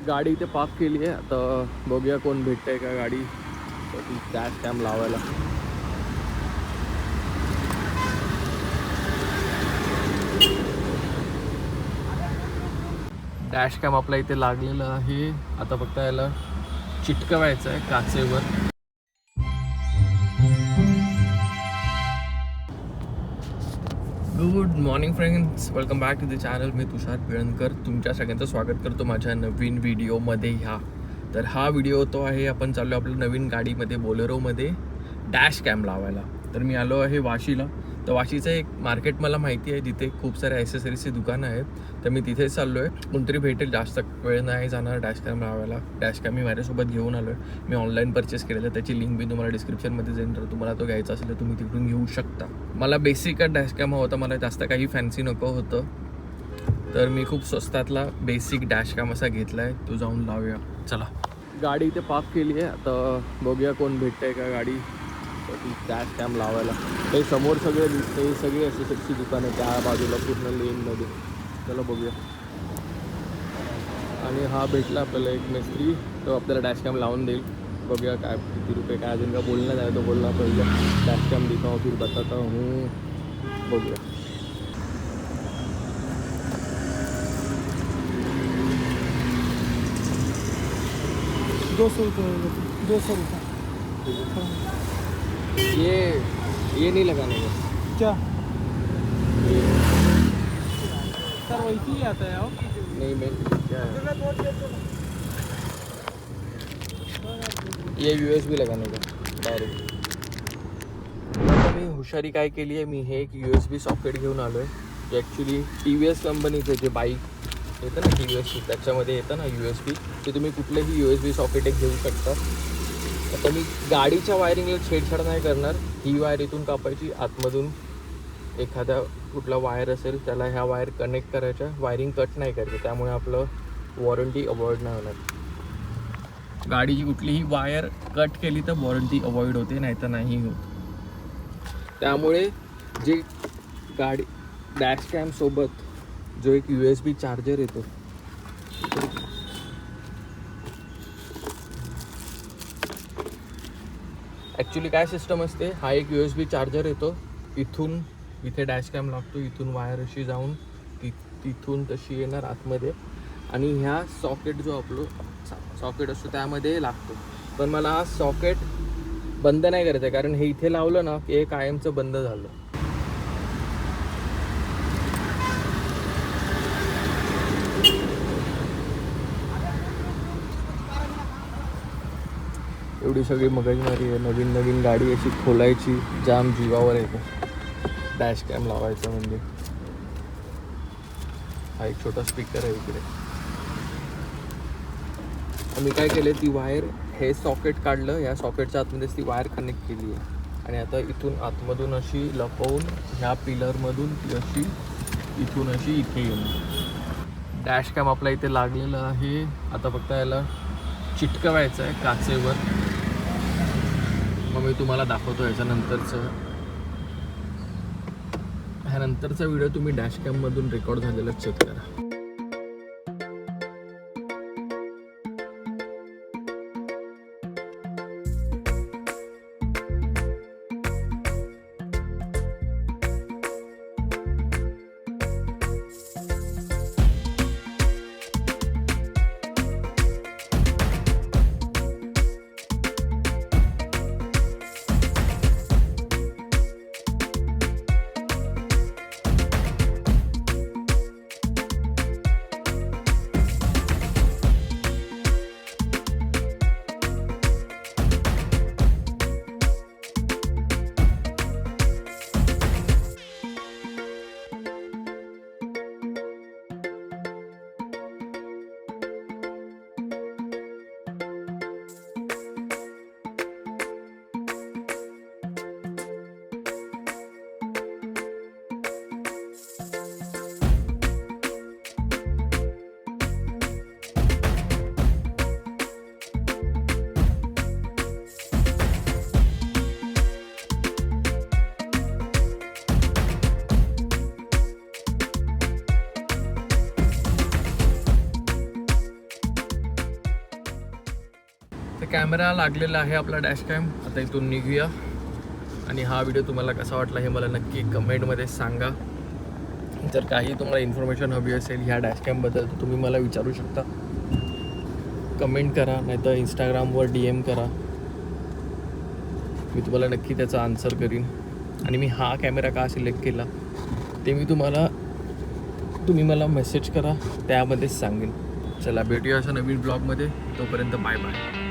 गाडी इथे पार्क केली आहे. आता बघूया कोण भेटतंय का गाडी डॅश कॅम लावायला. डॅश कॅम आपल्या इथे लागलेला आहे. आता फक्त याला चिटकवायचं आहे काचेवर. Good morning friends, welcome back to the channel. मी तुषार पिळणकर तुमच्या सगळ्यांचं स्वागत करतो माझ्या नवीन व्हिडिओमध्ये. तर हा व्हिडिओ तो आहे, आपण चाललो आपल्या नवीन गाडीमध्ये बोलेरोमध्ये डॅश कॅम लावायला. तर मी आलो आहे वाशीला. तर वाशीचं एक मार्केट मला माहिती आहे, जिथे खूप सारे ॲसेसरीजचे दुकानं आहेत. तर मी तिथेच चाललो आहे. कोणतरी भेटेल, जास्त वेळ नाही जाणार डॅश कॅम लावायला. डॅश कॅम मी माझ्यासोबत घेऊन आलो आहे. मी ऑनलाईन परचेस केलेलं, त्याची लिंक मी तुम्हाला डिस्क्रिप्शनमध्ये देईन. तर तुम्हाला तो घ्यायचा असेल तर तुम्ही तिकडून घेऊ शकता. मला बेसिक डॅश कॅम हवा होता, मला जास्त काही फॅन्सी नको होतं. तर मी खूप स्वस्तातला बेसिक डॅश कॅम असा घेतला आहे. तो जाऊन लावूया, चला. गाडी इथे पार्क केली आहे. आता बघूया कोण भेटतंय का गाडी डॅश कॅम लावायला. हे समोर सगळे दिसते, हे सगळे ॲसेसरीजची दुकानं त्या बाजूला पूर्ण लेनमध्ये. चला बघूया. आणि हा भेटला आपल्याला एक मिस्त्री, तो आपल्याला डॅश कॅम लावून देईल. बघूया काय किती रुपये काय. अजून का बोलण्यात आहे, तो बोलला पहिलं डॅश कॅम दिखाओ फिर बताता हूँ. बघूया. दो सौ रुपये ये नहीं लगाने का क्या ये सर? वैसे ही आता है और नहीं मैं क्या है ये USB लगाने का डायरेक्ट. आता मी हुशारी काय केली आहे, मी हे एक USB सॉकेट घेऊन आलो आहे. जे ॲक्च्युली TVS कंपनीचे जे बाईक येतं ना TVS, त्याच्यामध्ये येतं ना USB, ते तुम्ही कुठलेही USB सॉकेट एक घेऊ शकता. आता मी गाडीच्या वायरिंगला छेडछाड नाही करणार. ही वायर इथून कापायची, आतमधून एखादा कुठला वायर असेल त्याला ह्या वायर कनेक्ट करायच्या. वायरिंग कट नाही करायची, त्यामुळे आपलं वॉरंटी अवॉइड नाही होणार. गाडीची कुठलीही वायर कट केली तर वॉरंटी अवॉइड होते, नाही तर नाही होत. त्यामुळे जे गाडी डॅश कॅम सोबत जो एक USB चार्जर येतो, ॲक्च्युली काय सिस्टम असते, हा एक USB चार्जर येतो. इथून इथे डॅश कॅम लागतो, इथून वायर अशी जाऊन तिथून तशी येणार आतमध्ये, आणि ह्या सॉकेट जो आपलं सॉकेट असतो त्यामध्ये लागतो. पण मला हा सॉकेट बंद नाही करायचं आहे, कारण हे इथे लावलं ना की हे कायमचं बंद झालं. एवढी सगळी मगजमारी आहे. नवीन नवीन गाडी अशी खोलायची जाम जीवावर येतं. डॅश कॅम लावायचं म्हणजे. हा एक छोटा स्पीकर आहे इकडे. आम्ही काय केलं, ती वायर हे सॉकेट काढलं, या सॉकेटच्या आतमध्येच ती वायर कनेक्ट केली आहे. आणि आता इथून आतमधून अशी लपवून ह्या पिलरमधून ती अशी इथून अशी इथे येईल. डॅश कॅम आपल्या इथे लागलेलं आहे. आता फक्त याला चिटकवायचं आहे काचेवर. मग मी तुम्हाला दाखवतो ह्यानंतरचा व्हिडिओ तुम्ही डॅश कॅममधून रेकॉर्ड झालेला चेक करा. तर कॅमेरा लागलेला आहे आपला डॅश कॅम. आता इथून निघूया. आणि हा व्हिडिओ तुम्हाला कसा वाटला हे मला नक्की कमेंटमध्ये सांगा. जर काही तुम्हाला इन्फॉर्मेशन हवी असेल ह्या डॅश कॅमबद्दल तर तुम्ही मला विचारू शकता. कमेंट करा, नाहीतर इंस्टाग्रामवर DM करा. मी तुम्हाला नक्की त्याचा आन्सर करीन. आणि मी हा कॅमेरा का सिलेक्ट केला ते मी तुम्ही मला मेसेज करा, त्यामध्येच सांगेन. चला भेटूया अशा नवीन ब्लॉगमध्ये. तोपर्यंत बाय बाय.